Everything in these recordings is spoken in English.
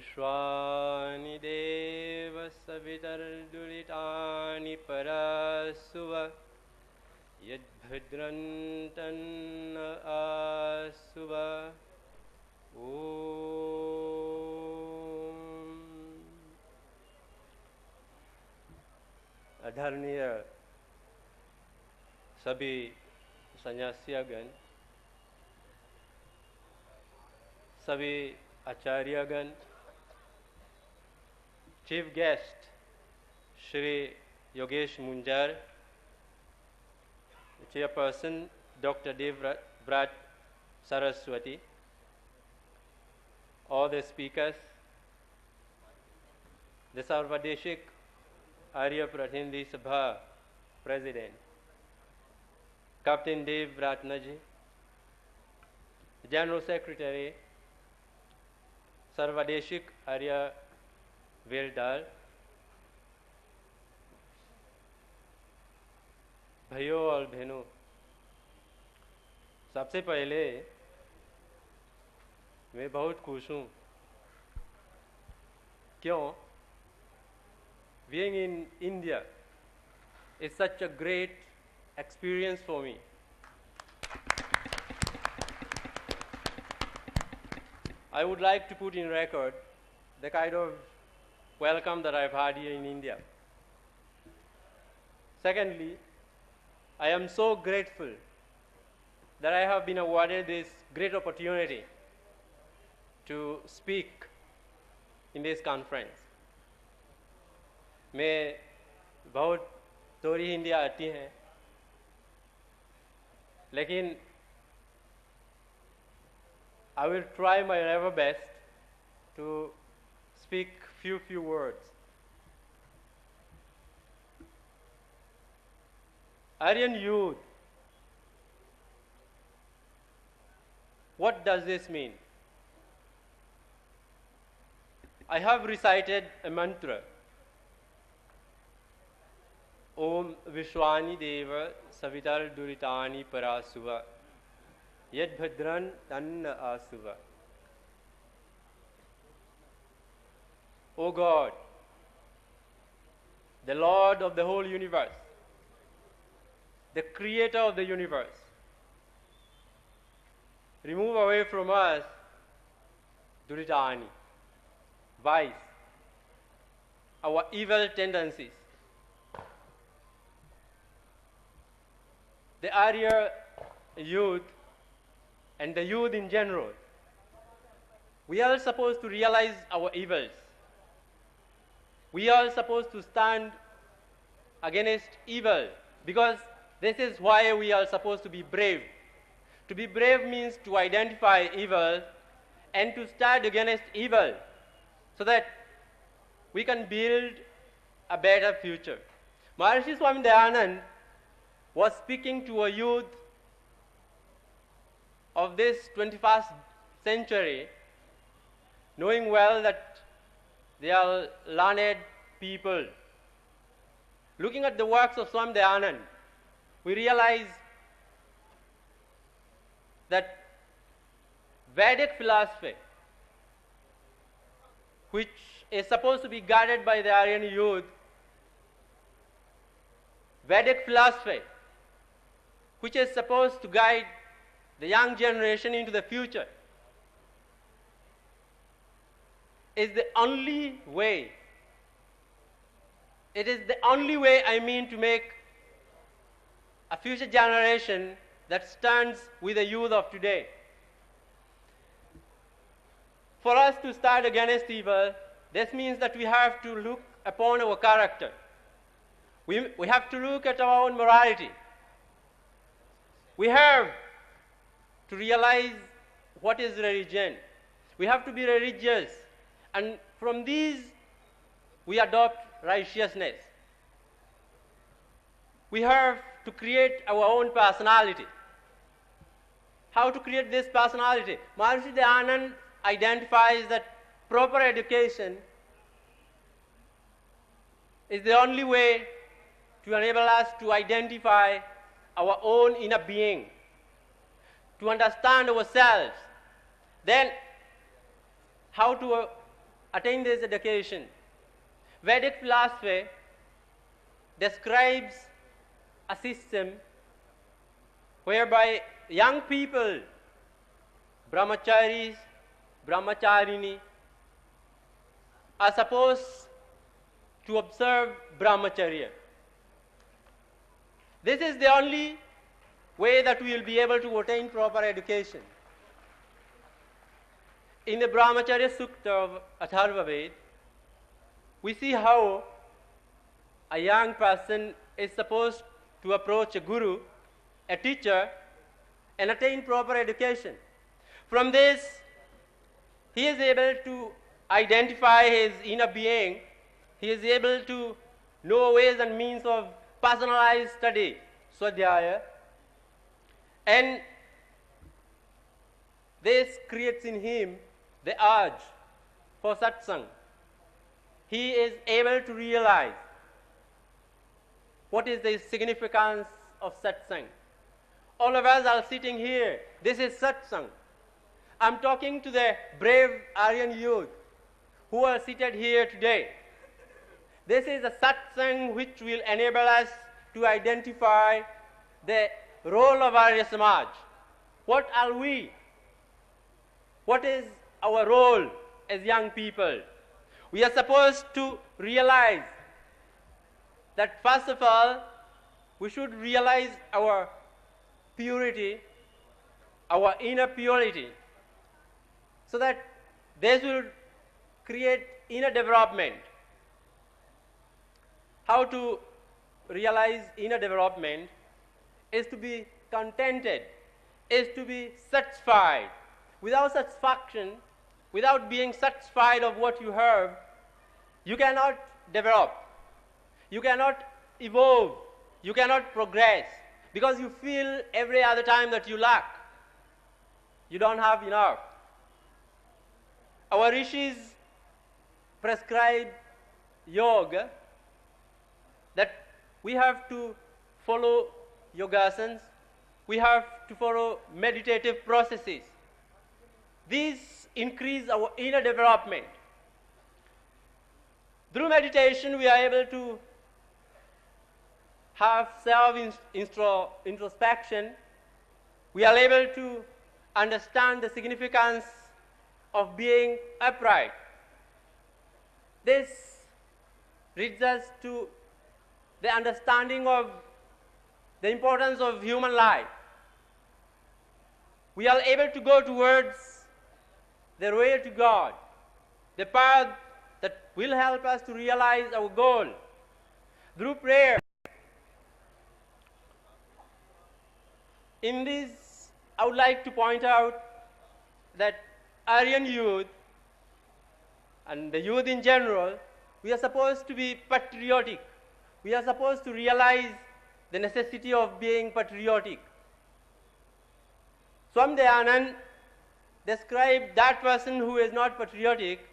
विश्वानि देव सवितर्दुरितानि परसुव यद्भद्रन्तन्न आसुव ओम। आदरणीय सभी सन्यासीगण, सभी आचार्यगण, chief guest Shri Yogesh Munjar, chairperson doctor Devvrat Saraswati, all the speakers, the Sarvadeshik Arya Prathinidhi Sabha President, Captain Dev Ratnaji, General Secretary, Sarvadeshik Arya Veldal, भाइयों और बहनों, सबसे पहले मैं बहुत खुश हूँ। क्यों? Being in India is such a great experience for me. I would like to put in record the kind of welcome that I've had here in India. Secondly, I am so grateful that I have been awarded this great opportunity to speak in this conference. मैं बहुत थोड़ी हिंदी आती हैं, लेकिन I will try my level best to speak few words. Aryan youth, what does this mean? I have recited a mantra, Om Vishwani Deva Savitar Duritani Parasuva Yad Bhadran Tanna Asuva. O God, the Lord of the whole universe, the creator of the universe, remove away from us Duritani, vice, our evil tendencies. The Arya youth and the youth in general, we are supposed to realize our evils. We are supposed to stand against evil, because this is why we are supposed to be brave. To be brave means to identify evil and to stand against evil so that we can build a better future. Maharishi Swami Dayanand was speaking to a youth of this 21st century, knowing well that they are learned people. Looking at the works of Swami Dayanand, we realize that Vedic philosophy, which is supposed to be guided by the Aryan youth, Vedic philosophy, which is supposed to guide the young generation into the future, is the only way. It is the only way, to make a future generation that stands with the youth of today. For us to stand against evil, this means that we have to look upon our character. We have to look at our own morality. We have to realize what is religion. We have to be religious. And from these, we adopt righteousness. We have to create our own personality. How to create this personality? Maharishi Dayanand identifies that proper education is the only way to enable us to identify our own inner being, to understand ourselves. Then, how to attain this education. Vedic philosophy describes a system whereby young people, brahmacharis, brahmacharini, are supposed to observe brahmacharya. This is the only way that we will be able to attain proper education. In the Brahmacharya Sukta of Atharva Ved, we see how a young person is supposed to approach a guru, a teacher, and attain proper education. From this, he is able to identify his inner being. He is able to know ways and means of personalized study, swadhyaya, and this creates in him the urge for satsang. He is able to realize what is the significance of satsang. All of us are sitting here. This is satsang. I'm talking to the brave Aryan youth who are seated here today. This is a satsang which will enable us to identify the role of Arya Samaj. What are we? What is our role as young people? We are supposed to realize that first of all, we should realize our purity, our inner purity, so that this will create inner development. How to realize inner development is to be contented, is to be satisfied. Without satisfaction, without being satisfied of what you have, you cannot develop, you cannot evolve, you cannot progress, because you feel every other time that you lack. You don't have enough. Our rishis prescribe yoga, that we have to follow yogasanas, we have to follow meditative processes. These increase our inner development. Through meditation, we are able to have self-introspection. We are able to understand the significance of being upright. This leads us to the understanding of the importance of human life. We are able to go towards the way to God, the path that will help us to realize our goal through prayer. In this, I would like to point out that Aryan youth and the youth in general, we are supposed to be patriotic. We are supposed to realize the necessity of being patriotic. Swami Dayanand described that person who is not patriotic,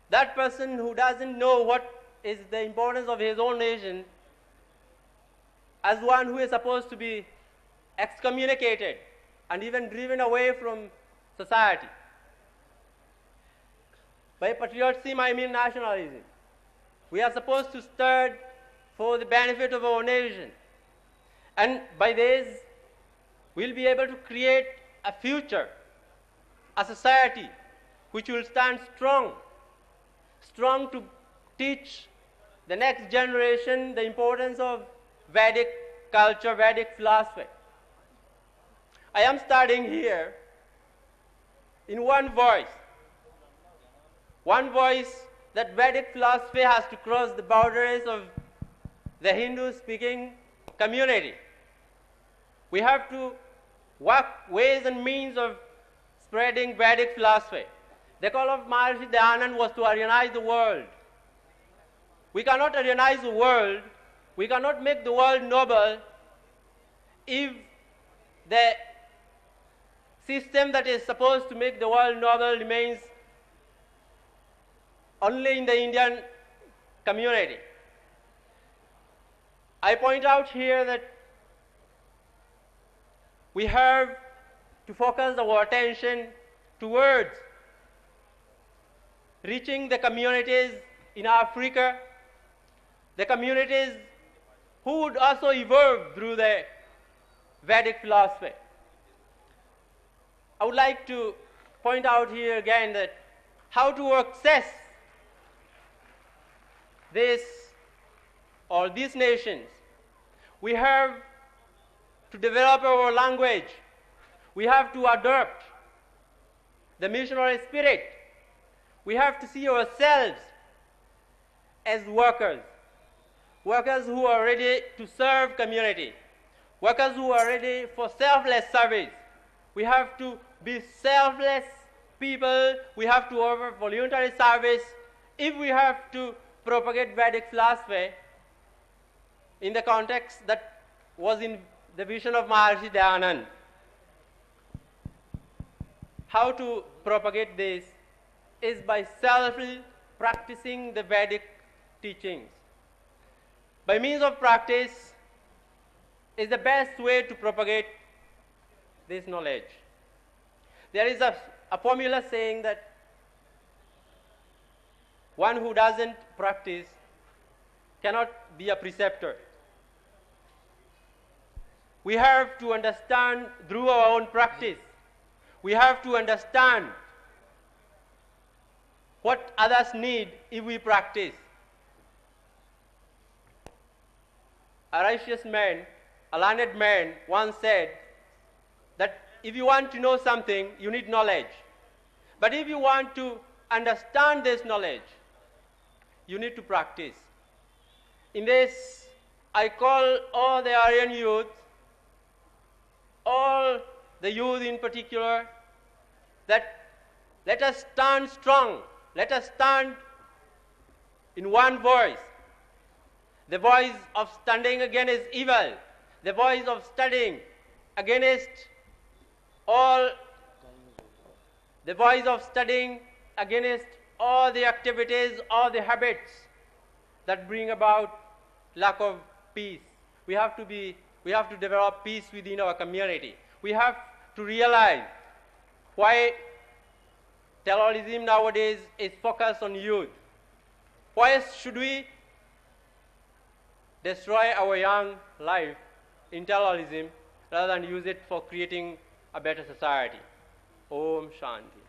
that person who doesn't know what is the importance of his own nation, as one who is supposed to be excommunicated and even driven away from society. By patriotism, I mean nationalism. We are supposed to stir for the benefit of our nation. And by this, we'll be able to create a future, a society which will stand strong, strong to teach the next generation the importance of Vedic culture, Vedic philosophy. I am starting here in one voice that Vedic philosophy has to cross the boundaries of the Hindu-speaking community. We have to work ways and means of spreading Vedic philosophy. The call of Maharishi Dayanand was to Aryanize the world. We cannot Aryanize the world, we cannot make the world noble if the system that is supposed to make the world noble remains only in the Indian community. I point out here that we have to focus our attention towards reaching the communities in Africa, the communities who would also evolve through the Vedic philosophy. I would like to point out here again that how to access this or these nations. We have to develop our language. We have to adopt the missionary spirit. We have to see ourselves as workers, workers who are ready to serve community, workers who are ready for selfless service. We have to be selfless people. We have to offer voluntary service. If we have to propagate Vedic philosophy in the context that was in the vision of Maharishi Dayanand, how to propagate this is by self-practicing the Vedic teachings. By means of practice is the best way to propagate this knowledge. There is a formula saying that one who doesn't practice cannot be a preceptor. We have to understand through our own practice. We have to understand what others need if we practice. A righteous man, a learned man, once said that if you want to know something, you need knowledge. But if you want to understand this knowledge, you need to practice. In this, I call all the Aryan youth, all the youth in particular, that let us stand strong. Let us stand in one voice. The voice of standing against evil. The voice of standing against all. The voice of studying against all the activities, all the habits that bring about lack of peace. We have to develop peace within our community. We have to realize why terrorism nowadays is focused on youth. Why should we destroy our young life in terrorism rather than use it for creating a better society? Om Shanti.